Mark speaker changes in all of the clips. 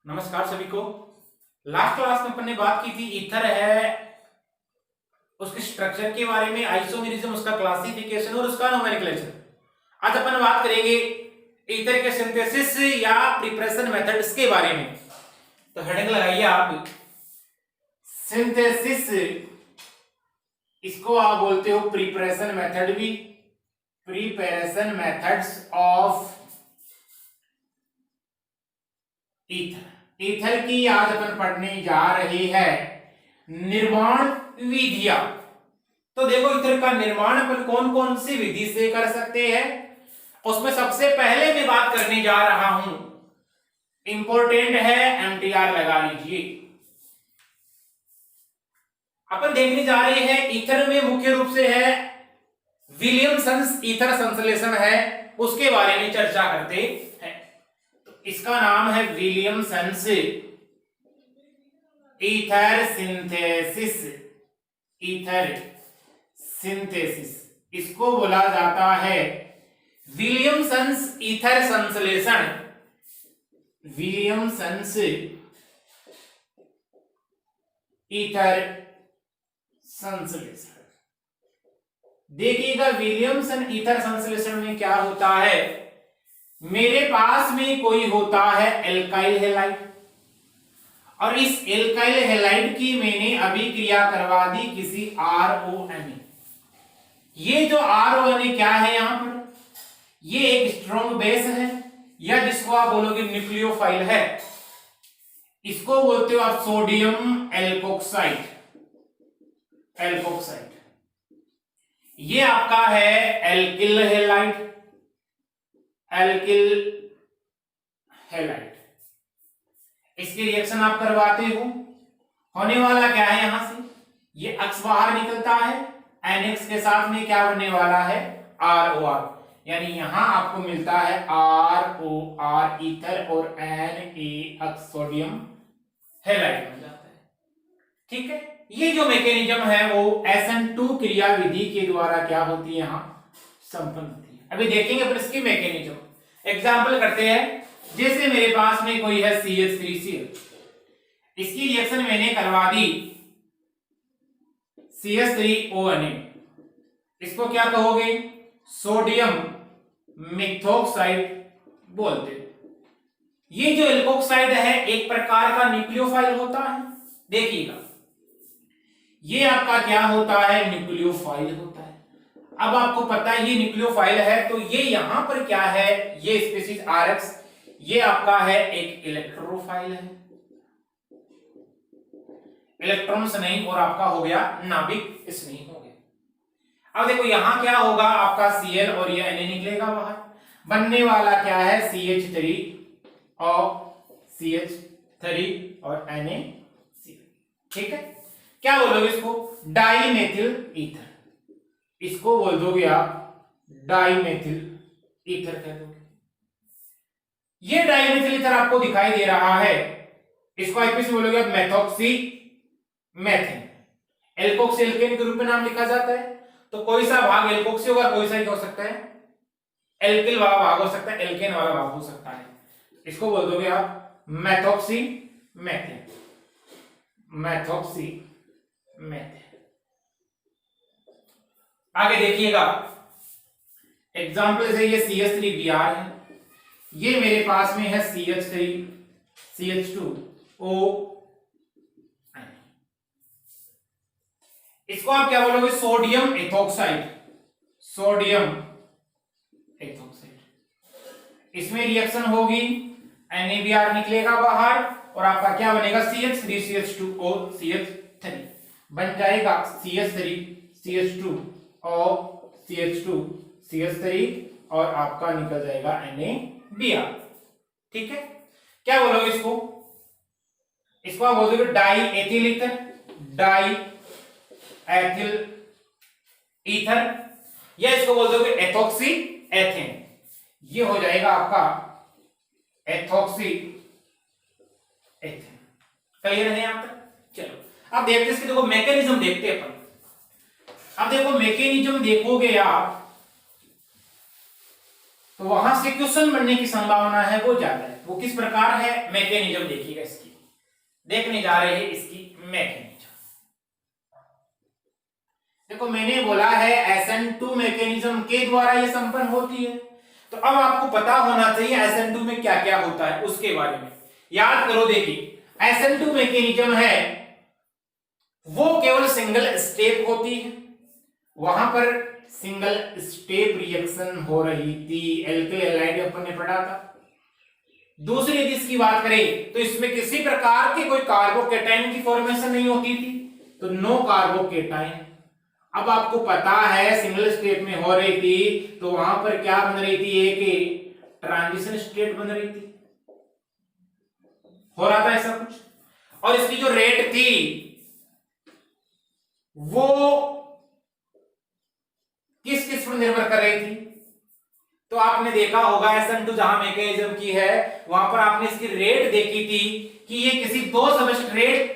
Speaker 1: नमस्कार सभी को। लास्ट क्लास में अपन ने बात की थी ईथर है, उसके स्ट्रक्चर के बारे में, आइसोमेरिज्म, उसका क्लासिफिकेशन और उसका नोमेनक्लेचर। आज अपन बात करेंगे ईथर के सिंथेसिस या प्रिपरेशन मेथड्स के बारे में। तो हेडिंग लगाइए आप, सिंथेसिस, इसको आप बोलते हो प्रिपरेशन मेथड भी, preparation methods of ether. Ether की आज अपन पढ़ने जा रहे हैं निर्माण विधियां। तो देखो ईथर का निर्माण अपन कौन कौन सी विधि से कर सकते हैं, उसमें सबसे पहले मैं बात करने जा रहा हूं, इंपॉर्टेंट है, एमटीआर लगा लीजिए। अपन देखने जा रहे हैं ईथर में मुख्य रूप से है विलियमसन्स ईथर संश्लेषण है, उसके बारे में चर्चा करते हैं। इसका नाम है Williamson's ether synthesis. Ether synthesis इसको बोला जाता है विलियमसन्स ईथर संश्लेषण। विलियमसन्स ईथर संश्लेषण। देखिएगा विलियमसन ईथर संश्लेषण में क्या होता है, मेरे पास में कोई होता है एल्काइल हैलाइड, और इस एल्काइल हैलाइड की मैंने अभी क्रिया करवा दी किसी RONA। ये जो RONA क्या है यहां पर, ये एक स्ट्रॉन्ग बेस है, या जिसको आप बोलोगे न्यूक्लियोफाइल है। इसको बोलते हो आप सोडियम एल्कोक्साइड। एल्कोक्साइड ये आपका है एल्किल हैलाइड। एल्किल हैलाइड, इसकी रिएक्शन आप करवाते हो, होने वाला क्या है, यहां से ये अक्स बाहर निकलता है, NX के साथ में क्या बनने वाला है, ROR, यानी यहां आपको मिलता है ROR ईथर और Na सोडियम हैलाइड बन जाता है। ठीक है, ये जो मैकेनिज्म है वो SN2 क्रिया विधि के द्वारा क्या होती है, यहां संपन्न होती है। अभी देखेंगे अपन इसकी मैकेनिज्म। एग्जाम्पल करते हैं, जैसे मेरे पास में कोई है CH3Cl, इसकी रिएक्शन मैंने करवा दी CH3ONA। इसको क्या कहोगे, सोडियम मिथोक्साइड बोलते। ये जो एल्कोक्साइड है एक प्रकार का न्यूक्लियोफाइल होता है। देखिएगा ये आपका क्या होता है, न्यूक्लियोफाइल होता है। अब आपको पता है ये न्यूक्लियोफाइल है, तो ये यहां पर क्या है, ये स्पीशीज RX, ये आपका है एक इलेक्ट्रोफाइल है, इलेक्ट्रॉन्स नहीं, और आपका हो गया नाभिक स्नेही हो गया। अब देखो यहां क्या होगा, आपका Cl और ये Na निकलेगा बाहर, बनने वाला क्या है CH3 और CH3 और NaCl। ठीक है, क्या बोलोगे इसको, डाइमेथिल ईथर, इसको बोल दोगे आप डाइमेथिल ईथर कह दोगे। ये डाइमेथिल ईथर आपको दिखाई दे रहा है, इसको आईपीसी बोलोगे आप मेथॉक्सी मेथेन। एल्कोक्सी एल्केन के रूप में नाम लिखा जाता है, तो कोई सा भाग एल्कोक्सी होगा, कोई सा ही हो सकता है एल्किल वाला भाग हो सकता है, एल्केन वाला भाग हो सकता है। इसको बोल दोगे आप मेथॉक्सी मेथेन। Methoxy methane. आगे देखिएगा, एग्जाम्पल से ये CH3Br है, ये मेरे पास में है CH3 CH2O। इसको आप क्या बोलोगे, सोडियम एथोक्साइड। सोडियम एथोक्साइड, इसमें रिएक्शन होगी, NaBr निकलेगा बाहर, और आपका क्या बनेगा CH3 CH2O CH3 बन जाएगा CH3 CH2 और CH2 CH3, और आपका निकल जाएगा NaBr। ठीक है, क्या बोलोगे इसको, इसको आप बोलोगे die ethyl ether. Die ethyl ether, या इसको बोल दोगे एथोक्सी एथेन। ये हो जाएगा आपका एथोक्सी एथेन। क्लियर है यहां तक? चलो अब देखते हैं इसके, देखो मैकेनिज्म देखते हैं अपन। अब देखो मैकेनिज्म देखोगे आप, तो वहां से क्वेश्चन बनने की संभावना है वो ज्यादा है। वो किस प्रकार है, मैकेनिज्म देखिएगा इसकी, देखने जा रहे हैं इसकी मैकेनिज्म। देखो मैंने बोला है SN2 मैकेनिज्म के द्वारा ये संपन्न होती है, तो अब आपको पता होना चाहिए SN2 में क्या क्या होता है उसके बारे में याद करो। देखिए SN2 मैकेनिज्म है वो केवल सिंगल स्टेप होती है, वहां पर सिंगल स्टेप रिएक्शन हो रही थी, एल्किल हैलाइड अपन ने पढ़ा था। दूसरी यदि इसकी बात करें तो इसमें किसी प्रकार के कोई कार्बोकेटाइन की फॉर्मेशन नहीं होती थी, तो नो कार्बोकेटाइन। अब आपको पता है सिंगल स्टेप में हो रही थी, तो वहां पर क्या बन रही थी, एक ट्रांजिशन स्टेट बन रही थी, हो रहा था ऐसा कुछ। और इसकी जो रेट थी वो किस किस पर निर्भर कर रही थी, तो आपने देखा होगा SN2 जहां मैकेनिज्म की है वहां पर आपने इसकी रेट देखी थी कि ये किसी दो सबस्ट्रेट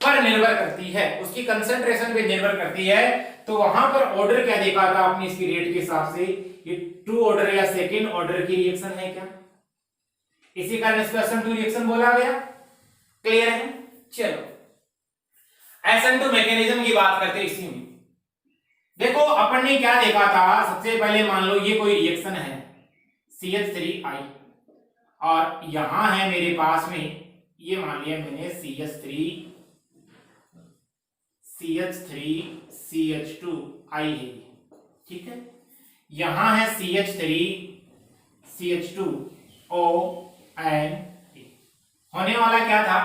Speaker 1: पर निर्भर करती है, उसकी कंसंट्रेशन पे निर्भर करती है। तो वहां पर ऑर्डर क्या देखा था आपने इसकी रेट के हिसाब से, ये 2 ऑर्डर या सेकेंड ऑर्डर की रिएक्शन है क्या, इसी कारण इसको SN2 रिएक्शन बोला गया। क्लियर है। चलो SN2 मैकेनिज्म की बात करते इसी में। देखो अपन ने क्या देखा था, सबसे पहले मान लो ये कोई रिएक्शन है CH3I और यहां है मेरे पास में, ये मान लिया मैंने CH3CH2I है, ठीक है। यहां है CH3CH2ON, होने वाला क्या था,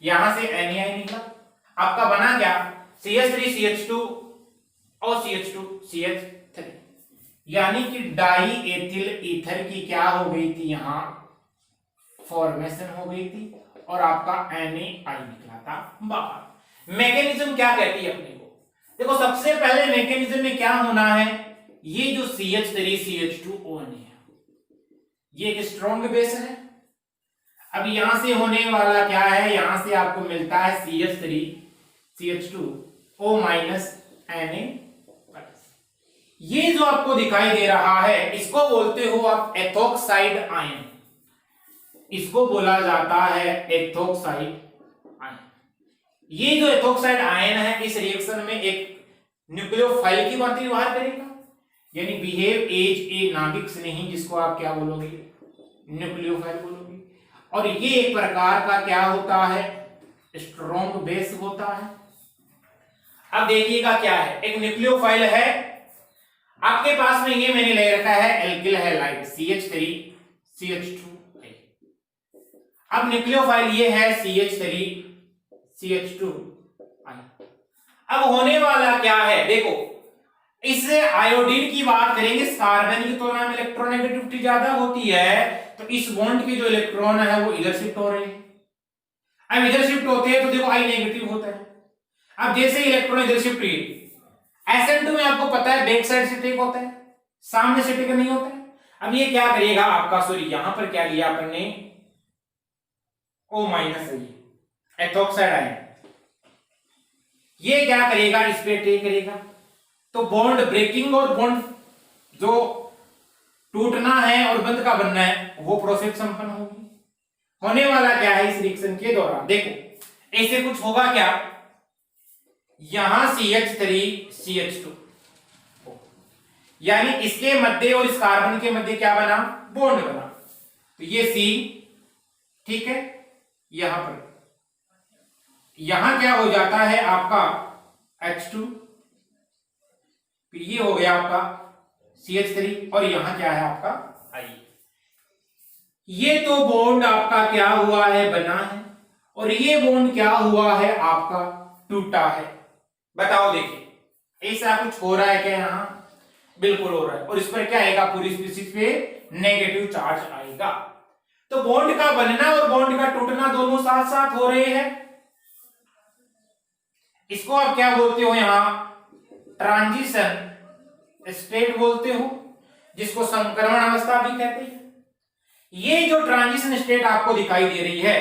Speaker 1: यहां से NaI निकला, आपका बना क्या CH3CH2 और CH2CH3, यानी कि डाई एथिल ईथर की क्या हो गई थी, यहां फॉर्मेशन हो गई थी और आपका NaI निकला था बाहर। मैकेनिज्म क्या कहती है अपने को, देखो सबसे पहले मैकेनिज्म में क्या होना है, ये जो CH3CH2ON है ये एक स्ट्रॉन्ग बेस है। अब यहां से होने वाला क्या है, यहां से आपको मिलता है CH3CH2O Na। ये जो आपको दिखाई दे रहा है इसको बोलते हो आप एथोक्साइड आयन, इसको बोला जाता है एथोक्साइड आयन। ये जो एथोक्साइड आयन है इस रिएक्शन में एक न्यूक्लियोफाइल की भांति व्यवहार करेगा, यानी बिहेव एज ए नाभिक स्नेही, जिसको आप क्या बोलोगे, न्यूक्लियोफाइल बोलोगे। और ये एक प्रकार का क्या होता है, स्ट्रॉन्ग बेस होता है। अब देखिएगा क्या है, एक न्यूक्लियोफाइल है आपके पास में, ये मैंने ले रखा है एल्किल हैलाइड CH3CH2। अब न्यूक्लियोफाइल ये है CH3CH2। अब होने वाला क्या है, देखो इस आयोडीन की बात करेंगे, कार्बन की तुलना में इलेक्ट्रोनेगेटिविटी ज्यादा होती है, तो इस बॉन्ड के जो इलेक्ट्रॉन है वो इधर शिफ्ट हो रहे हैं। अब इधर शिफ्ट होते हैं तो देखो I नेगेटिव होता है। अब जैसे इलेक्ट्रॉन इधर शिफ्ट हुए, SN2 में आपको पता है बैक साइड से टेक होता है, सामने से टेक नहीं होता है। अब ये क्या करिएगा आपका, सॉरी यहां पर क्या लिया अपन ने, O माइनस है, एथोक्साइड आयन, ये क्या करेगा, इस पे टेक करेगा, तो बॉन्ड ब्रेकिंग और बॉन्ड जो टूटना है और बंद का बनना है वो प्रोसेस संपन्न होगी। होने वाला क्या है इस रिएक्शन के दौरान, देखो ऐसे कुछ होगा क्या, यहां CH3CH2, यानी इसके मध्य और इस कार्बन के मध्य क्या बना, बॉन्ड बना, तो ये C, ठीक है। यहां पर यहां क्या हो जाता है आपका H2, फिर ये हो गया आपका CH3 और यहां क्या है आपका I। ये तो बॉन्ड आपका क्या हुआ है, बना है, और ये बॉन्ड क्या हुआ है आपका, टूटा है। बताओ देखिए ऐसा कुछ हो रहा है क्या, यहां बिल्कुल हो रहा है, और इस पर क्या आएगा, पूरी स्पीशीज पे नेगेटिव चार्ज आएगा। तो बॉन्ड का बनना और बॉन्ड का टूटना दोनों साथ साथ हो रहे हैं। इसको आप क्या बोलते हो, यहां ट्रांजिशन स्टेट बोलते हो, जिसको संक्रमण अवस्था भी कहते हैं। ये जो ट्रांजिशन स्टेट आपको दिखाई दे रही है,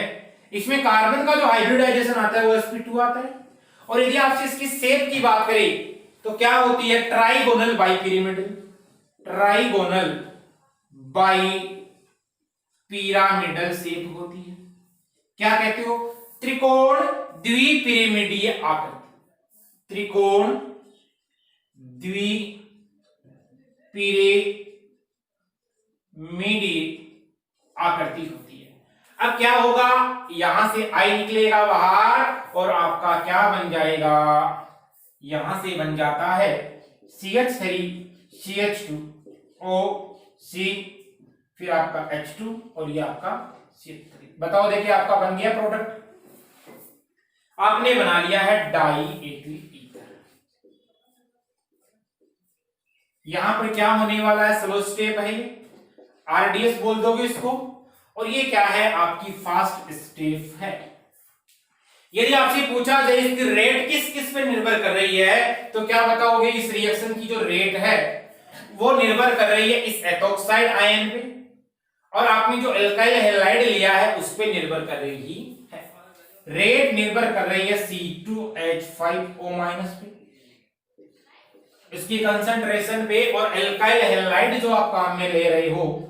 Speaker 1: इसमें कार्बन का जो हाइब्रिडाइजेशन आता है वो sp2 आता है, और यदि आपसे इसकी शेप की बात करें तो क्या होती है, trigonal bipyramidal, trigonal bi pyramidal shape होती है। क्या कहते हो? त्रिकोण द्विपिरामिडीय आकृति, त्रिकोण द्विपिरामिडीय आकृति होती है। अब क्या होगा, यहां से आई निकलेगा बाहर और आपका क्या बन जाएगा, यहां से बन जाता है CH3 CH2 OC, फिर आपका H2 और ये आपका CH3। बताओ, देखिए आपका बन गया प्रोडक्ट, आपने बना लिया है डाई एथिल ईथर। यहां पर क्या होने वाला है, स्लो स्टेप है, RDS बोल दोगे इसको, और ये क्या है, आपकी फास्ट स्टेप है। यदि आपसे पूछा जाए इसकी रेट किस किस पे निर्भर कर रही है, तो क्या बताओगे, इस रिएक्शन की जो रेट है वो निर्भर कर रही है इस एथोक्साइड आयन पे, और आपने जो एल्काइल हैलाइड लिया है उस पे निर्भर कर रही है। रेट निर्भर कर रही है C2H5O- पे, इसकी कंसंट्रेशन पे, और एल्काइल हैलाइड जो आप काम में ले रहे हो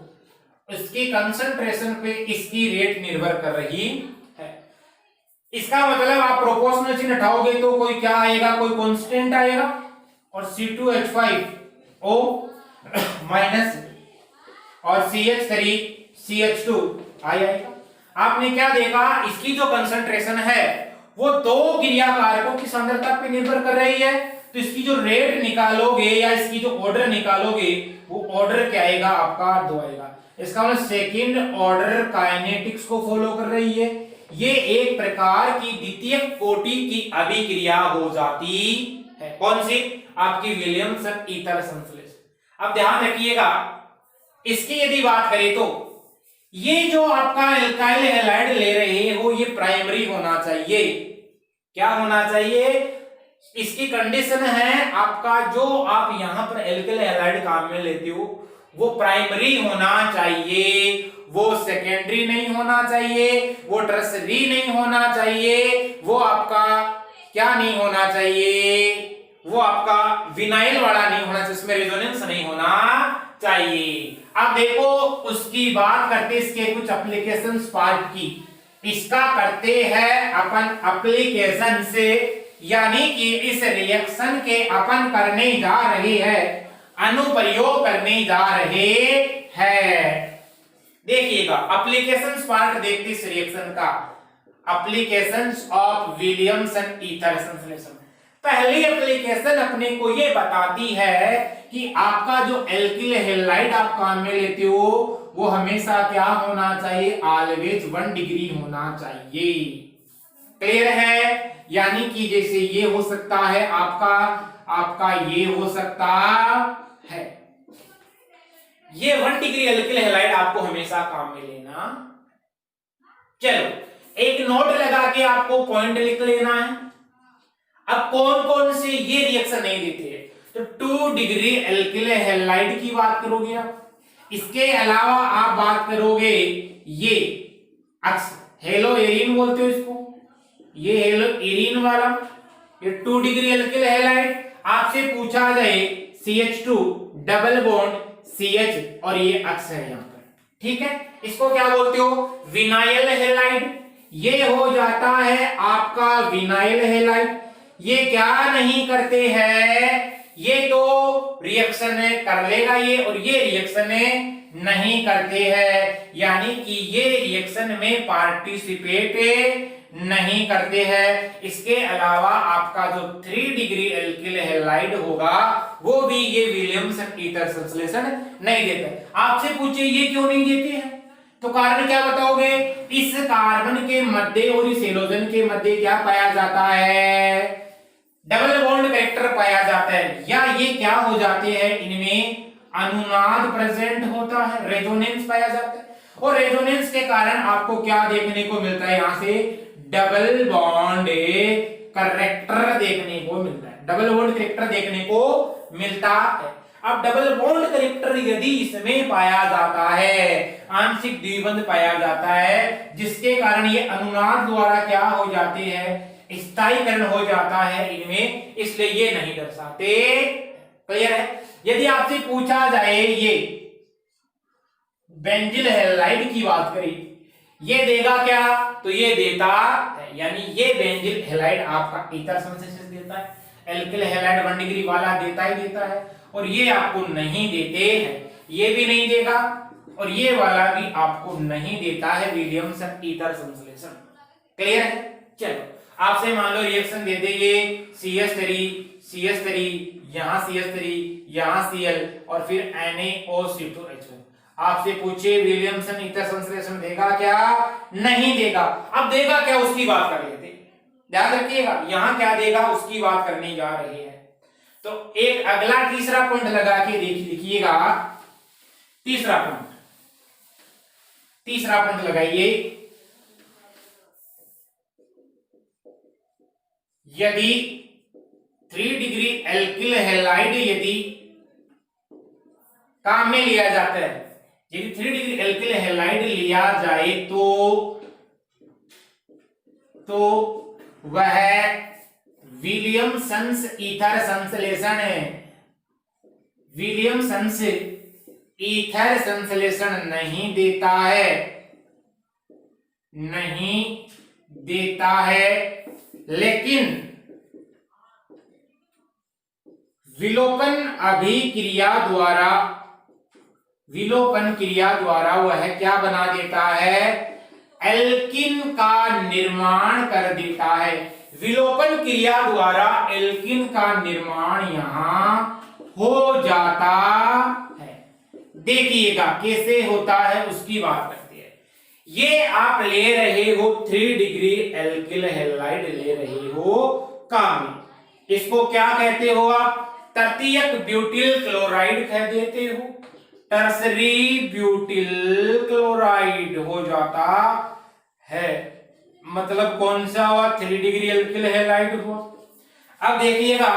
Speaker 1: इसकी कंसंट्रेशन पे इसकी रेट निर्भर कर रही है। इसका मतलब आप प्रोपोर्शनल चिन्ह हटाओगे तो कोई क्या आएगा, कोई कांस्टेंट आएगा, और C2H5O- और CH3CH2 आएगा। आपने क्या देखा, इसकी जो कंसंट्रेशन है वो दो क्रिया कारकों की सांद्रता पे निर्भर कर रही है, तो इसकी जो रेट निकालोगे या इसकी जो ऑर्डर निकालोगे वो ऑर्डर क्या आएगा, आपका 2 आएगा। इसका मतलब सेकंड ऑर्डर काइनेटिक्स को फॉलो कर रही है। ये एक प्रकार की द्वितीय कोटि की अभिक्रिया हो जाती है। कौन सी? आपकी विलियमसन ईथर संश्लेषण। अब ध्यान रखिएगा, इसकी यदि बात करें तो ये जो आपका एल्काइल हैलाइड ले रहे हो ये प्राइमरी होना चाहिए। क्या होना चाहिए? इसकी कंडीशन है आपका जो आप यहां पर एल्काइल हैलाइड काम में लेते हो वो प्राइमरी होना चाहिए, वो सेकेंडरी नहीं होना चाहिए, वो टर्सरी नहीं होना चाहिए, वो आपका क्या नहीं होना चाहिए, वो आपका विनाइल वाला नहीं होना चाहिए, इसमें रेजोनेंस नहीं होना चाहिए। अब देखो उसकी बात करते इसके कुछ एप्लीकेशंस पार्ट की, इसका करते हैं अपन एप्लीकेशन से, यानी कि इस रिएक्शन के अपन करने जा रहे हैं, अनुप्रयोग करने जा रहे हैं। देखिएगा एप्लीकेशंस पार्ट देखते इस रिएक्शन का, एप्लीकेशंस ऑफ विलियमसन ईथर संश्लेषण। पहली एप्लीकेशन अपने को ये बताती है कि आपका जो एल्किल हैलाइड आप काम में लेते हो वो हमेशा क्या होना चाहिए, ऑलवेज 1 डिग्री होना चाहिए। क्लियर है? यानी कि जैसे ये हो सकता है आपका ये हो सकता है, ये 1 डिग्री एल्किल हैलाइड आपको हमेशा काम में लेना। चलो एक नोट लगा के आपको पॉइंट लिख लेना है। अब कौन कौन से ये रिएक्शन नहीं देते हैं, तो 2 डिग्री एल्किल हैलाइड की बात करोगे आप, इसके अलावा आप बात करोगे ये हेलो एरीन बोलते हो इसको, ये हेलो एरीन वाला, ये 2 डिग्री एल्किल हैलाइड। आपसे पूछा जाए CH2 डबल बॉन्ड CH और ये अक्स है यहां पर, ठीक है, इसको क्या बोलते हो, विनाइल हैलाइड। ये हो जाता है आपका विनाइल हैलाइड। ये क्या नहीं करते हैं, ये तो रिएक्शन कर लेगा ये, और ये रिएक्शन नहीं करते हैं, यानी कि ये रिएक्शन में पार्टिसिपेट नहीं करते हैं। इसके अलावा आपका जो 3 डिग्री एल्किल हैलाइड होगा वो भी ये विलियमसन ईथर संश्लेषण नहीं देते। आपसे पूछे ये क्यों नहीं देते हैं, तो कारण क्या बताओगे, इस कार्बन के मध्य और इस हेलोजन के मध्य क्या पाया जाता है, डबल बॉन्ड कैरेक्टर पाया जाता है, या ये क्या हो जाते हैं, इनमें अनुनाद प्रेजेंट होता है, रेजोनेंस पाया जाता है, और रेजोनेंस के कारण आपको क्या देखने को मिलता है, यहां से डबल बॉन्ड कैरेक्टर देखने को मिलता है, डबल बॉन्ड कैरेक्टर देखने को मिलता है। अब डबल बॉन्ड कैरेक्टर यदि इसमें पाया जाता है, आंशिक द्विबंध पाया जाता है, जिसके कारण ये अनुनाद द्वारा क्या हो जाते हैं, स्थायीकरण हो जाता है इनमें, इसलिए ये नहीं दर्शाते। क्लियर है? यदि आपसे पूछा जाए ये बेंजिल हैलाइड की बात करी, ये देगा क्या, तो ये देता है, यानी ये बेंजिल हैलाइड आपका ईथर संश्लेषण देता है, एल्किल हैलाइड 1 डिग्री वाला देता ही देता है, और ये आपको नहीं देते हैं, ये भी नहीं देगा और ये वाला भी आपको नहीं देता है विलियमसन ईथर संश्लेषण। क्लियर है? चलो आपसे मान लो रिएक्शन दे दे ये CH3 यहां CH3 यहां Cl और फिर NaOC2H1, आपसे पूछे विलियमसन ईथर संश्लेषण देगा क्या, नहीं देगा। अब देगा क्या उसकी बात कर लेते, ध्यान रखिएगा यहां क्या देगा उसकी बात करने जा रहे हैं। तो एक अगला तीसरा पॉइंट लगा के देखिएगा, तीसरा पॉइंट लगाइए, यदि 3 डिग्री एल्किल हैलाइड यदि काम में लिया जाता है, यदि 3 डिग्री एल्किल हैलाइड लिया जाए तो वह विलियमसन्स ईथर संश्लेषण है, विलियमसन्स ईथर संश्लेषण नहीं देता है, लेकिन विलोपन क्रिया द्वारा वह क्या बना देता है, एल्किन का निर्माण कर देता है। विलोपन क्रिया द्वारा एल्किन का निर्माण यहां हो जाता है। देखिएगा कैसे होता है उसकी बात करते हैं। ये आप ले रहे हो 3 डिग्री एल्किल हैलाइड ले रहे हो काम में, इसको क्या कहते हो आप, तृतीयक ब्यूटिल क्लोराइड कह देते हो, टर्सरी ब्यूटिल क्लोराइड हो जाता है। मतलब कौन सा हुआ, 3 डिग्री एल्किल हैलाइड हुआ। अब देखिएगा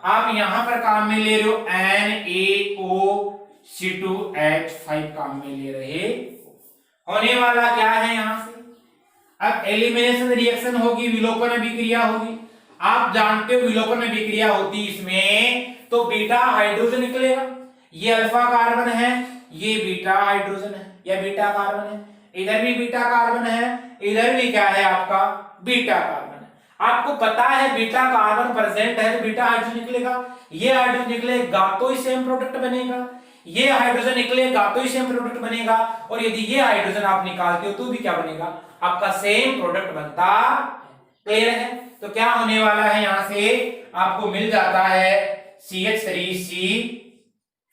Speaker 1: आप यहां पर काम में ले रहे हो NaOC2H5 काम में ले रहे, होने वाला क्या है यहां से, अब एलिमिनेशन रिएक्शन होगी, विलोपन अभिक्रिया होगी। आप जानते हो विलोपन अभिक्रिया होती इसमें तो बीटा हाइड्रोजन निकलेगा, ये अल्फा कार्बन है, ये बीटा हाइड्रोजन है या बीटा कार्बन है, इधर भी बीटा कार्बन है, इधर भी क्या है आपका बीटा कार्बन है। आपको पता है बीटा कार्बन प्रेजेंट है तो बीटा हाइड्रोजन निकलेगा, ये हाइड्रोजन निकलेगा तो ही सेम प्रोडक्ट बनेगा, ये हाइड्रोजन निकलेगा तो ही सेम प्रोडक्ट बनेगा, और यदि ये हाइड्रोजन आप निकालते हो तो भी क्या बनेगा, आपका सेम प्रोडक्ट बनता है। क्लियर है? तो क्या होने वाला है, यहां से आपको मिल जाता है CH3C,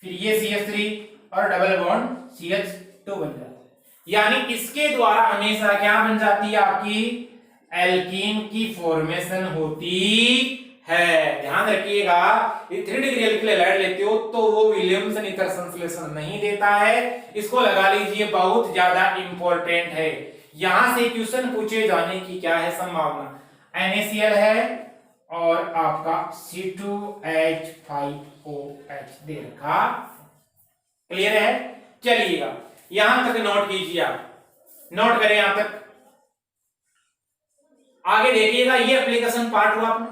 Speaker 1: फिर ये CH3 और डबल बॉन्ड CH2 बन जाता है। यानी इसके द्वारा हमेशा क्या बन जाती है, आपकी एल्कीन की फॉर्मेशन होती है। ध्यान रखिएगा, ये 3 डिग्री एल्किल हैलाइड लेते हो तो वो विलियमसन ईथर संश्लेषण नहीं देता है, इसको लगा लीजिए, बहुत ज्यादा इंपॉर्टेंट है। यहां से क्वेश्चन पूछे जाने की क्या है संभावना, NaCl है और आपका C2H5OH दे रखा। क्लियर है? चलिएगा यहां तक नोट कीजिए, आप नोट करें यहां तक। आगे देखिएगा, ये एप्लीकेशन पार्ट हुआ अपना।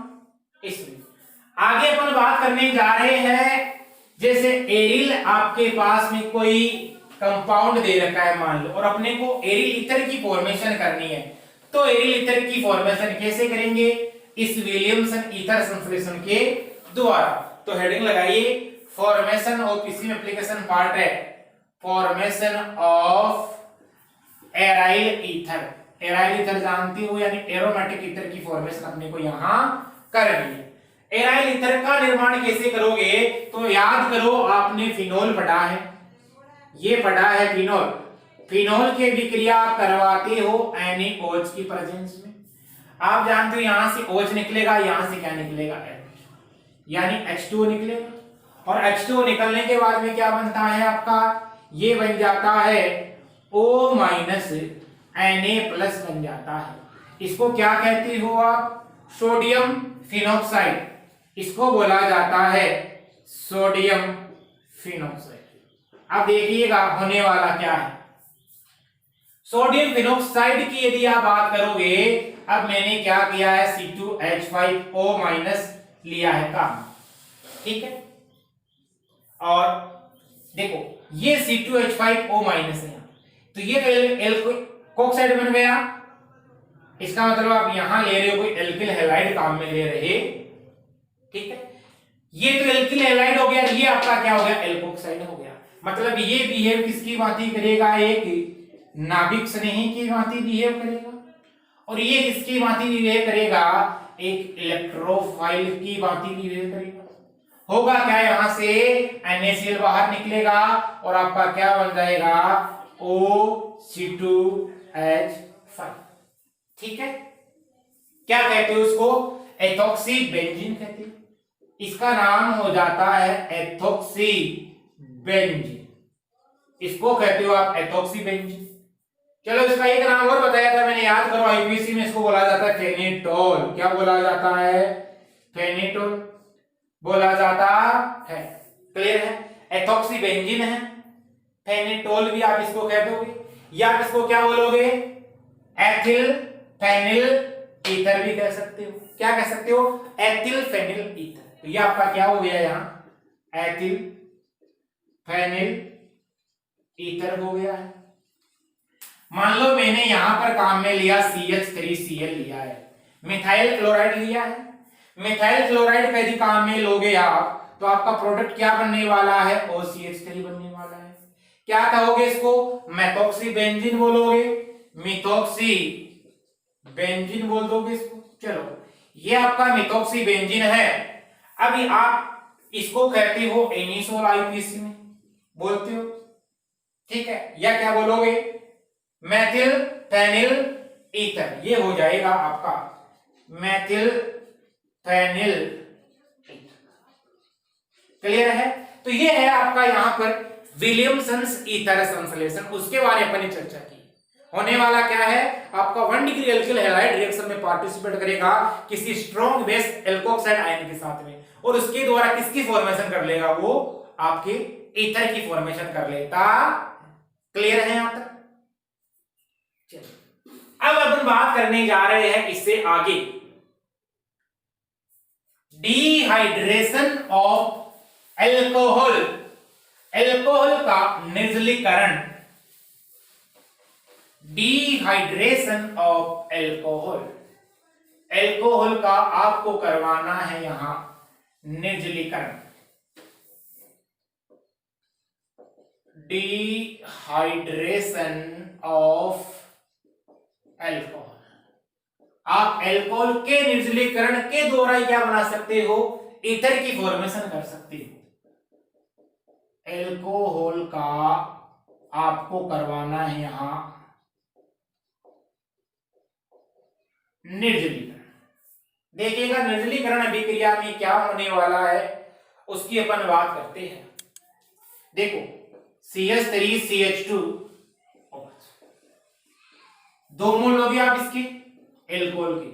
Speaker 1: इसमें आगे अपन बात करने जा रहे हैं, जैसे एरिल आपके पास में कोई कंपाउंड दे रखा है मान लो, और अपने को एरिल ईथर की फॉर्मेशन करनी है, तो एरिल ईथर की फॉर्मेशन कैसे करेंगे, इस विलियमसन ईथर संश्लेषण के द्वारा। तो हेडिंग लगाइए, फॉर्मेशन ऑफ, इसी में एप्लीकेशन पार्ट है, formation of aryl ether. Aryl ether जानते हो, यानी एरोमेटिक ईथर की फॉर्मेशन अपने को यहां करनी है। एराइल ईथर का निर्माण कैसे करोगे, तो याद करो आपने फिनोल पढ़ा है, ये पढ़ा है फिनोल, फिनोल के विक्रिया करवाते हो NaOH की प्रेजेंस में। आप जानते हो यहां से OH निकलेगा, यहां से क्या निकलेगा, यानी H2O निकलेगा, और H2O निकलने के बाद में क्या बनता है आपका, ये बन जाता है O- Na+ बन जाता है। इसको क्या कहते हो आप, सोडियम फिनोक्साइड, इसको बोला जाता है सोडियम फिनोक्साइड। अब देखिएगा होने वाला क्या है, सोडियम फिनोक्साइड की यदि आप बात करोगे, अब मैंने क्या किया है, C2H5O- लिया है काम, ठीक है, और देखो ये C2H5O- है, तो ये एल्कोक्साइड बन गया। इसका मतलब आप यहां ले रहे हो कोई एल्किल हैलाइड काम में ले रहे, ठीक है। ये तो एल्किल हैलाइड हो गया, ये आपका क्या हो गया, एल्कोक्साइड हो गया। मतलब ये बिहेव किसकी भांति करेगा, एक नाभिक स्नेही की भांति बिहेव करेगा, और ये किसकी भांति बिहेव करेगा, एक इलेक्ट्रोफाइल की भांति बिहेव करेगा। होगा क्या, यहां से NaCl बाहर निकलेगा और आपका क्या बन जाएगा, OC2H5, ठीक है। क्या कहते हैं उसको, एथॉक्सी बेंजीन कहते हैं। इसका नाम हो जाता है एथॉक्सी बेंजीन, इसको कहते हो आप एथॉक्सी बेंजीन। चलो इसका एक नाम और बताया था मैंने, याद करो, आईपीसी में इसको बोला जाता है फेनिटोल। क्या बोला जाता है, फेनिटोल बोला जाता है। क्लियर है, एथॉक्सी बेंजीन है, फेनिटोल भी आप इसको कह दोगे, या आप इसको क्या बोलोगे, एथिल फेनिल ईथर भी कह सकते हो। क्या कह सकते हो, एथिल फेनिल ईथर। तो ये आपका क्या हो गया, यहां एथिल फेनिल ईथर हो गया है। मान लो मैंने यहां पर काम में लिया CH3Cl लिया है, मिथाइल क्लोराइड लिया है। मिथाइल क्लोराइड का यदि काम में लोगे आप, तो आपका प्रोडक्ट क्या बनने वाला है, OCH3 बनने वाला है। क्या कहोगे इसको, मेथॉक्सी बेंजीन बोलोगे, मिथॉक्सी बेंजीन बोल दोगे इसको। चलो ये आपका मिथॉक्सी बेंजीन है। अभी आप इसको कहते हो एनिसोल, आईपीसी में बोलते हो, ठीक है। या क्या बोलोगे, मेथिल फेनिल ईथर, ये हो जाएगा आपका मेथिल फेनिल ईथर। क्लियर है, तो ये है आपका यहां पर विलियमसन्स ईथर संश्लेषण, उसके बारे में अपनी चर्चा की। होने वाला क्या है, आपका 1 डिग्री एल्किल हैलाइड रिएक्शन में पार्टिसिपेट करेगा किसी स्ट्रॉन्ग बेस एल्कोक्साइड आयन के साथ में, और उसके द्वारा किसकी फॉर्मेशन कर लेगा, वो आपके ईथर की फॉर्मेशन कर लेता। क्लियर है यहां तक, चलिए अब अपन बात करने जा रहे हैं इससे आगे, डिहाइड्रेशन ऑफ एल्कोहल, एल्कोहल का निर्जलीकरण। डिहाइड्रेशन ऑफ एल्कोहल, एल्कोहल का आपको करवाना है यहां निर्जलीकरण। डिहाइड्रेशन ऑफ एल्कोहल, आप एल्कोहल के निर्जलीकरण के द्वारा क्या बना सकते हो, ईथर की फॉर्मेशन कर सकते हो। एल्कोहल का आपको करवाना है यहां निर्जलीकरण। देखिएगा निर्जलीकरण अभिक्रिया में क्या होने वाला है, उसकी अपन बात करते हैं। देखो CH3CH2 2 मोल लोगे आप इसके एल्कोहल के।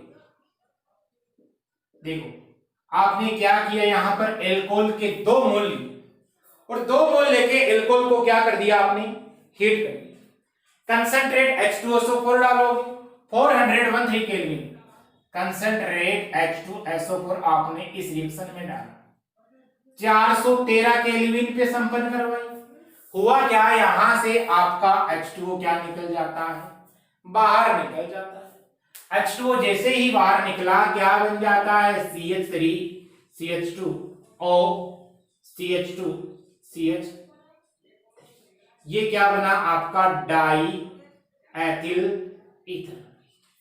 Speaker 1: देखो आपने क्या किया, यहां पर एल्कोहल के 2 मोल लिए, और 2 मोल लेके एल्कोहल को क्या कर दिया आपने, हीट कर दिया। कंसंट्रेट H2SO4 डालोगे, 413 केल्विन कंसंट्रेट H2SO4 आपने इस रिएक्शन में डाला, 413 केल्विन पे संपन्न करवाई। हुआ क्या, यहां से आपका H2O क्या निकल जाता है, बाहर निकल जाता है। H2O जैसे ही बाहर निकला क्या बन जाता है, CH3 CH2O CH2 CH, ये क्या बना आपका डाई एथिल ईथर।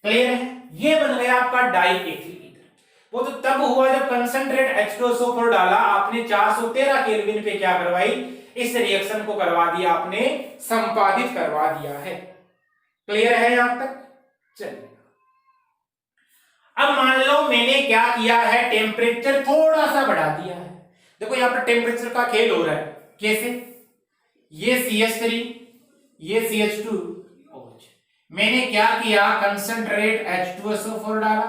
Speaker 1: क्लियर है, ये बन गया आपका डाई एथिल ईथर। वो तो तब हुआ जब कंसंट्रेट H2SO4 डाला आपने, 413 केल्विन पे क्या करवाई, इस रिएक्शन को करवा दिया आपने, संपादित करवा दिया है। क्लियर है यहां तक, चलिए अब मान लो मैंने क्या किया है, टेम्परेचर थोड़ा सा बढ़ा दिया है। देखो यहां पर टेम्परेचर का खेल हो रहा है, कैसे, ये CH3 ये CH2OH, मैंने क्या किया, कंसंट्रेट H2SO4 डाला,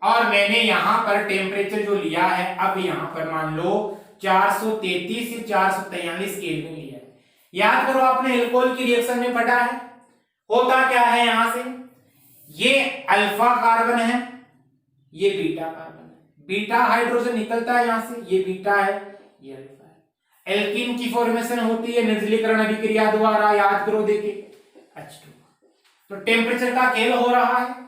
Speaker 1: और मैंने यहां पर टेम्परेचर जो लिया है, अब यहां पर मान लो 433 से 443 केल्विन लिया है। याद करो आपने एल्कोहल की रिएक्शन में पढ़ा है, होता क्या है, यहां से ये अल्फा कार्बन है, ये बीटा कार्बन है, बीटा हाइड्रोजन निकलता है यहां से, ये बीटा है, ये एल्कीन की फॉर्मेशन होती है निर्जलीकरण अभिक्रिया द्वारा। याद करो, देखिए H2। तो टेम्परेचर का खेल हो रहा है।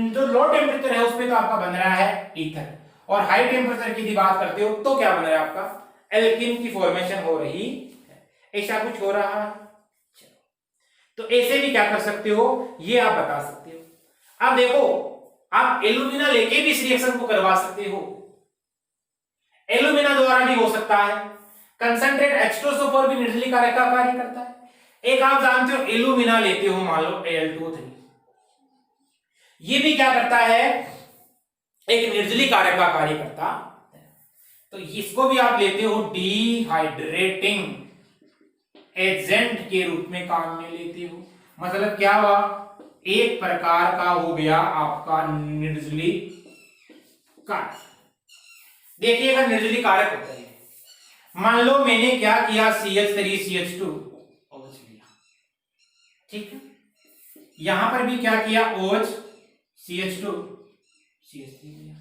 Speaker 1: जो लो टेम्परेचर है उसमें तो आपका बन रहा है ईथर, और हाई टेम्परेचर की यदि बात करते हो तो क्या बन रहा है आपका एल्कीन की फॉर्मेशन हो रही है। ऐसा कुछ हो रहा है। तो ऐसे भी क्या कर सकते हो, ये आप बता सकते हो। अब देखो, आप एल्यूमिना लेके भी इस रिएक्शन को करवा सकते हो, एल्यूमिना द्वारा भी हो सकता है। कंसंट्रेट H2SO4 भी निर्जलीय कारक का कार्य करता है। एक आप जानते हो एल्यूमिना लेते हो, मान लो Al2O3, ये भी क्या करता है, एक निर्जलीय कारक का कार्य करता है। तो इसको भी आप लेते हो डिहाइड्रेटिंग एजेंट के रूप में काम में लेते हो। मतलब क्या हुआ, एक प्रकार का हो गया आपका निर्जलीय कारक। देखिएगा निर्जलीय कारक होता है, मान लो मैंने क्या किया, CH3CH2 OH लिया, ठीक है। यहां पर भी क्या किया, OH CH2 CH3 लिया,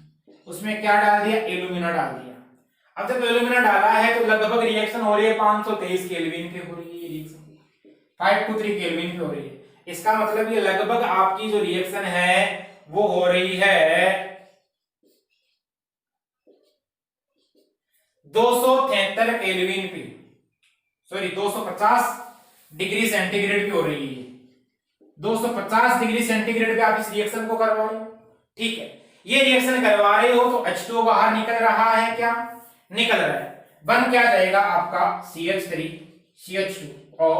Speaker 1: उसमें क्या डाल दिया, एल्यूमिना डाल दिया। अब जब एल्यूमिना डाला है तो लगभग रिएक्शन हो रही है 523 केल्विन पे हो रही है रिएक्शन, 523 केल्विन पे हो रही है। इसका मतलब ये लगभग आपकी जो रिएक्शन है वो हो रही है 273 केल्विन पे, सॉरी 250 डिग्री सेंटीग्रेड पे हो रही है। 250 डिग्री सेंटीग्रेड पे आप इस रिएक्शन को करवा रहे हो, ठीक है। ये रिएक्शन करवा रहे हो तो H2O बाहर निकल रहा है, क्या निकल रहा है, बन क्या जाएगा आपका CH3 CH2 और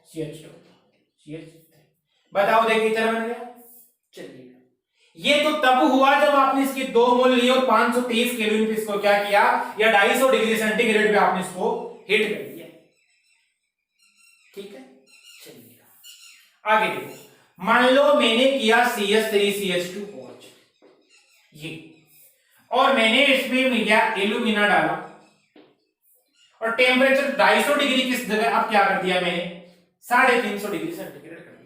Speaker 1: CH2 CH3। बताओ देखिए इधर बन गया। चलिए, ये तो तब हुआ जब आपने इसकी 2 मोल ली और 523 केल्विन पे इसको क्या किया, या 250 डिग्री सेंटीग्रेड पे आपने इसको हीट कर दिया, ठीक है। चलिए आगे देखो, मान लो मैंने किया CH3CH2OH ये, और मैंने इसमें क्या एल्यूमिना डाला, और टेम्परेचर 250 डिग्री किस जगह अब क्या कर दिया मैंने, 350 डिग्री सेंटीग्रेड कर दिया।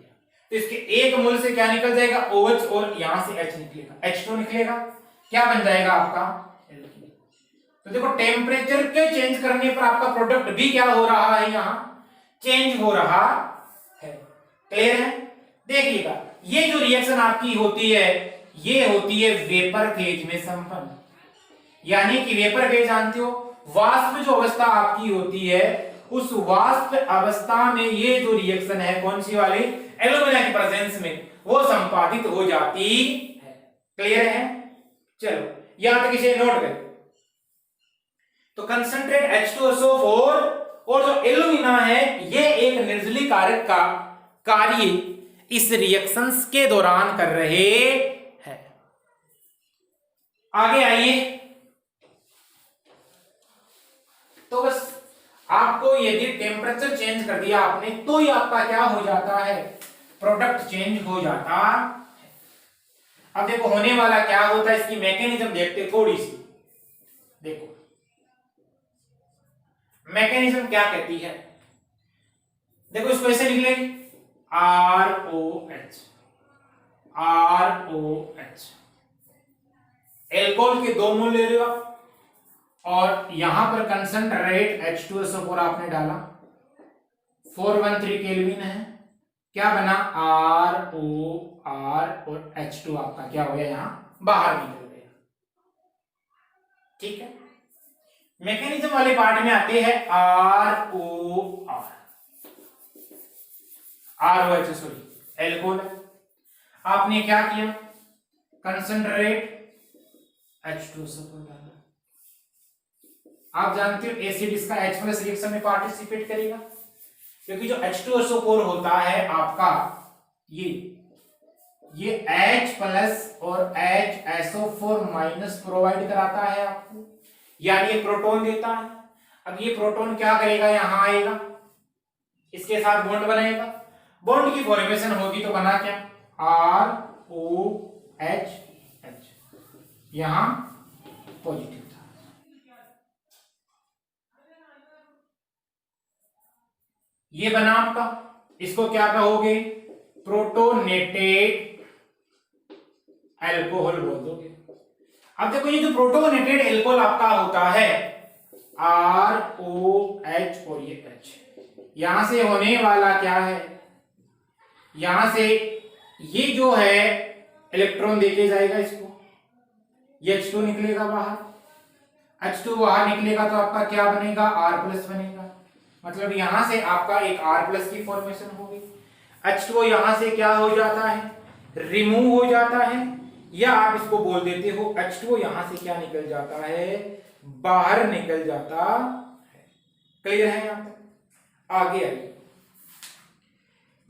Speaker 1: तो इसके एक मोल से क्या निकल जाएगा, OH, और यहां से H निकलेगा, H2 निकलेगा, क्या बन जाएगा आपका एल्कीन। तो देखो टेम्परेचर के चेंज करने पर आपका प्रोडक्ट भी क्या हो रहा है, यहां चेंज हो रहा है। क्लियर है। देखिएगा ये जो रिएक्शन आपकी होती है ये होती है वेपर फेज में संपन्न, यानी कि वेपर फेज जानते हो, वाष्प जो अवस्था आपकी होती है उस वाष्प अवस्था में ये जो रिएक्शन है कौन सी वाली, एल्यूमिना की प्रेजेंस में वो संपादित हो जाती है। क्लियर है। चलो यहां तक इसे नोट करें। तो कंसंट्रेट H2SO4 और जो एल्यूमिना है ये एक निर्जलीय कारक का कार्य इस रिएक्शंस के दौरान कर रहे हैं। आगे आइए, तो बस आपको यदि टेम्परेचर चेंज कर दिया आपने तो ही आपका क्या हो जाता है, प्रोडक्ट चेंज हो जाता है। अब देखो होने वाला क्या होता है, इसकी मैकेनिज्म देखते थोड़ी सी। देखो मैकेनिज्म क्या कहती है, देखो इसको ऐसे लिख लेंगे ROH ROH, एल्कोहल के 2 मोल ले रहे हो आप, और यहां पर कंसंट्रेट H2SO4 आपने डाला, 413 केल्विन है, क्या बना ROR, और H2 आपका क्या हो गया यहां बाहर निकल गया, ठीक है। मैकेनिज्म वाले पार्ट में आते हैं ROH सॉरी एल्कोहल, आपने क्या किया, कंसंट्रेट H2SO4 डाला। आप जानते हो एसिड इसका H+ रिएक्शन में पार्टिसिपेट करेगा, क्योंकि जो H2SO4 होता है आपका ये H+ और HSO4- प्रोवाइड कराता है आपको, यानी ये प्रोटॉन देता है। अब ये प्रोटॉन क्या करेगा, यहां आएगा, इसके साथ बॉन्ड बनाएगा, बॉन्ड की फॉर्मेशन होगी तो बना क्या ROH, यहां पॉजिटिव था। ये बना आपका, इसको क्या कहोगे, प्रोटोनेटेड अल्कोहल बोल दोगे। अब देखो ये जो प्रोटोनेटेड अल्कोहल आपका होता है ROH और ये H, यहां से होने वाला क्या है, यहां से ये जो है इलेक्ट्रॉन देके जाएगा इसको, ये H2 निकलेगा बाहर, H2 बाहर निकलेगा तो आपका क्या बनेगा, R+ बनेगा। मतलब यहां से आपका एक R+ की फॉर्मेशन होगी। H2 यहां से क्या हो जाता है, रिमूव हो जाता है, या आप इसको बोल देते हो H2 यहां से क्या निकल जाता है, बाहर निकल जाता है। क्लियर है यहां तक? आगे आइए,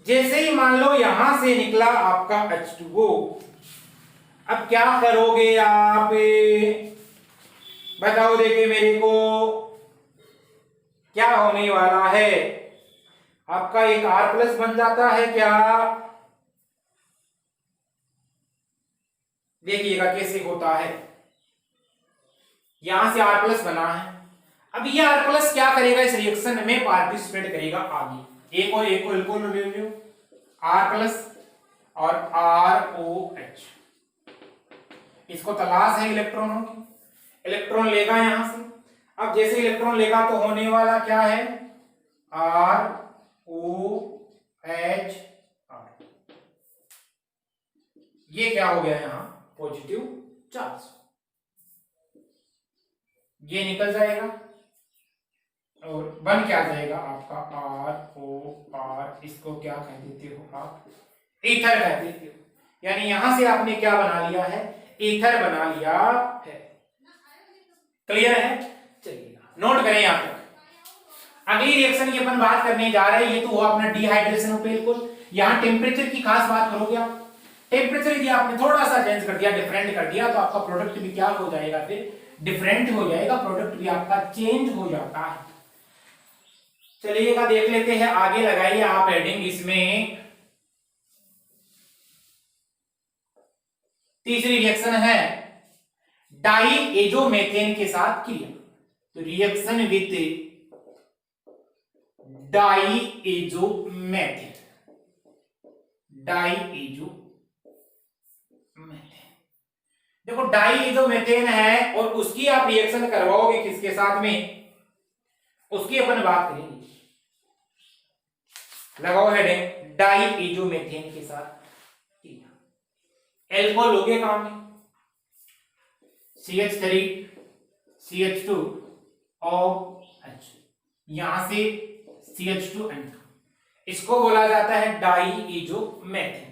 Speaker 1: जैसे ही मान लो यहां से निकला आपका H2O, अब क्या करोगे आप, बताओ देखे मेरे को, क्या होने वाला है, आपका एक R+ बन जाता है क्या? देखिएगा कैसे होता है। यहां से R+ बना है, अब ये R+ क्या करेगा, इस रिएक्शन में पार्टिसिपेट करेगा आगे। एक और एक को अल्कोहल ले लो, R+ और ROH, इसको तलाश है इलेक्ट्रॉनों की, इलेक्ट्रॉन लेगा यहां से। अब जैसे इलेक्ट्रॉन लेगा तो होने वाला क्या है, ROH, ये क्या हो गया यहां, पॉजिटिव चार्ज, ये निकल जाएगा और बन क्या जाएगा आपका ROR, इसको क्या कह देते हो आप, ईथर कह देते हो। यानी यहां से आपने क्या बना लिया है, ईथर बना लिया है। क्लियर है? चलिए नोट करें यहां तक। अगली रिएक्शन की अपन बात करने जा रहे हैं, ये तो हुआ अपना डिहाइड्रेशन ऑफ एल्कोहल। यहां टेम्परेचर की खास बात करोगे आप, टेम्परेचर यदि आपने थोड़ा सा चेंज कर दिया, डिफरेंट कर दिया, तो आपका प्रोडक्ट भी क्या हो जाएगा, फिर डिफरेंट हो जाएगा, प्रोडक्ट भी आपका चेंज हो जाता है। चलिएगा देख लेते हैं, आगे लगाइए आप हेडिंग इसमें। तीसरी रिएक्शन है डाइएजोमेथेन के साथ क्रिया, तो रिएक्शन विद डाइएजोमेथेन, डाइएजोमेथेन। देखो डाइएजोमेथेन है और उसकी आप रिएक्शन करवाओगे किसके साथ में, उसकी अपन बात करेंगे। लगाओ हेडिंग डाइएजोमेथेन के साथ, एल्कोहल लोगे काम में, CH3 CH2 OH, यहां से CH2N2, इसको बोला जाता है डाइएजोमेथेन।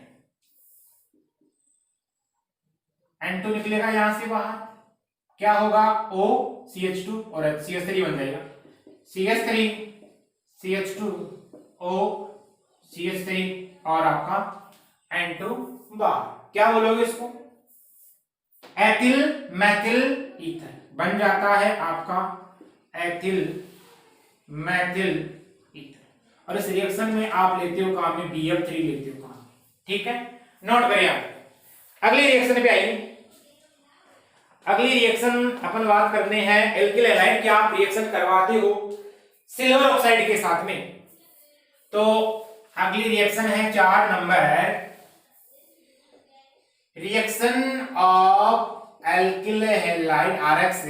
Speaker 1: N2 निकलेगा यहां से बाहर, क्या होगा, O CH2 और CH3 बन जाएगा, CH3 CH2 O CH3 और आपका N2 बाहर, क्या बोलोगे इसको, एथिल मैथिल ईथर बन जाता है आपका, एथिल मैथिल ईथर। और इस रिएक्शन में आप लेते हो काम में BF3 लेते हो काम, ठीक है, नोट करें आप। अगली रिएक्शन पे आइए। अगली रिएक्शन अपन बात करने हैं एल्किल हैलाइड की, आप रिएक्शन करवाते हो सिल्वर ऑक्साइड के साथ में, तो अगली रिएक्शन है 4 number, reaction of alkyl halide RX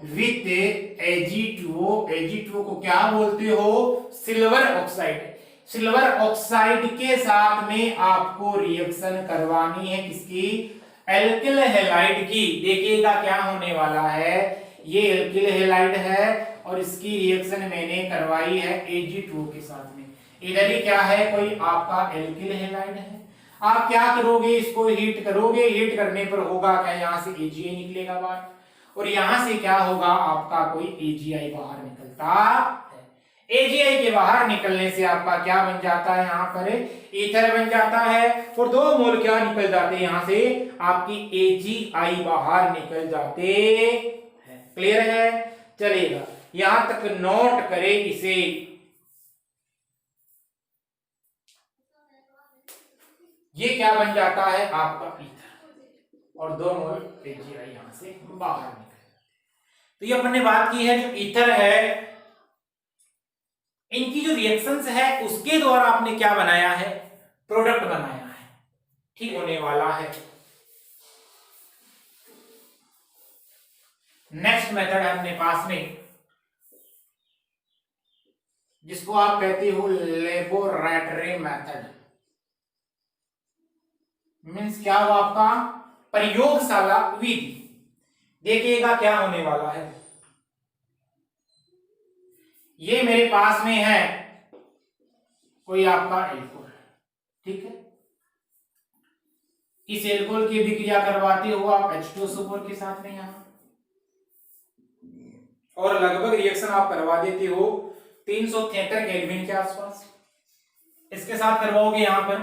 Speaker 1: with Ag2O, Ag2O को क्या बोलते हो, सिल्वर ऑक्साइड। सिल्वर ऑक्साइड के साथ में आपको रिएक्शन करवानी है किसकी, एल्किल हैलाइड की। देखिएगा क्या होने वाला है, ये एल्किल हैलाइड है और इसकी रिएक्शन मैंने करवाई है Ag2O के साथ में। इधर ही क्या है, कोई आपका एल्किल हैलाइड है, आप क्या करोगे, इसको हीट करोगे, हीट करने पर होगा क्या, यहां से AgI निकलेगा बाहर, और यहां से क्या होगा आपका कोई AgI बाहर निकलता है। AgI के बाहर निकलने से आपका क्या बन जाता है, यहां पर ईथर बन जाता है, और 2 मोल क्या निकल जाते हैं यहां से, आपकी AgI बाहर निकल जाते हैं। क्लियर है? चलेगा, यहां तक नोट करें इसे। ये क्या बन जाता है आपका ईथर, और 2 मोल AgI यहां से बाहर निकल। तो ये अपन ने बात की है, जो ईथर है इनकी जो रिएक्शंस है उसके द्वारा आपने क्या बनाया है, प्रोडक्ट बनाया है, ठीक होने वाला है। नेक्स्ट मेथड है अपने पास में, जिसको आप कहते हो लेबोरेटरी मेथड। मीन्स क्या हुआ आपका प्रयोगशाला विधि। देखिएगा क्या होने वाला है। ये मेरे पास में है कोई आपका एल्कोहल, ठीक है। इस एल्कोहल की विक्रिया करवाते हो आप H2SO4 के साथ में यहां, और लगभग रिएक्शन आप करवा देते हो 373 केल्विन के आसपास। इसके साथ करवाओगे यहां पर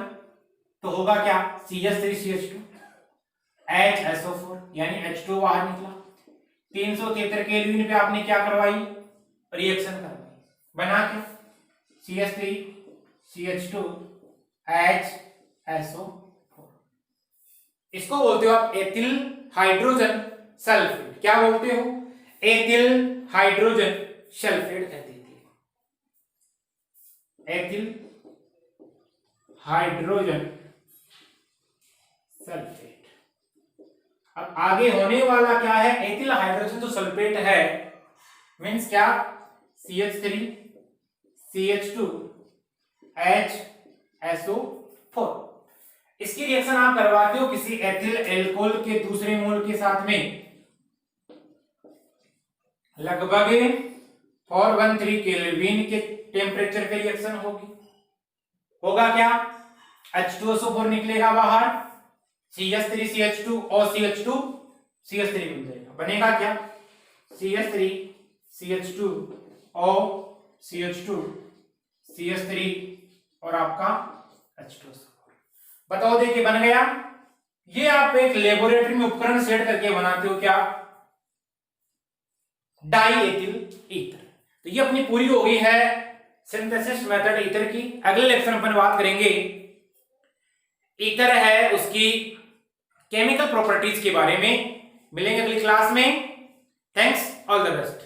Speaker 1: तो होगा क्या, CH3CH2 HSO4 यानी H2 बाहर निकला। 373 केल्विन पे आपने क्या करवाई, रिएक्शन करवाई, बना क्या CH3CH2 HSO4। इसको बोलते हो आप एथिल हाइड्रोजन सल्फेट। क्या बोलते हो, एथिल हाइड्रोजन सल्फेट कहते थे, एथिल हाइड्रोजन सल्फेट। अब आगे होने वाला क्या है, एथिल हाइड्रोजन तो सल्फेट है, मीन्स क्या CH3 CH2 HSO4। इसकी रिएक्शन आप करवाते हो किसी एथिल एल्कोहल के दूसरे मोल के साथ में, लगभग 413 केल्विन के टेम्परेचर पे रिएक्शन होगी। होगा क्या, H2SO4 निकलेगा बाहर, CH3CH2 और CH2 CH3 बन जाएगा, बनेगा क्या CH3CH2 और CH2 CH3 और आपका H2SO4। बताओ देखिए बन गया। ये आप एक लेबोरेटरी में उपकरण सेट करके बनाते हो क्या, डाई एथिल ईथर। तो ये अपनी पूरी हो गई है सिंथेसिस मेथड ईथर की। अगले लेक्चर में अपन बात करेंगे ईथर है उसकी केमिकल प्रॉपर्टीज के बारे में। मिलेंगे अगली क्लास में। Thanks, all the best.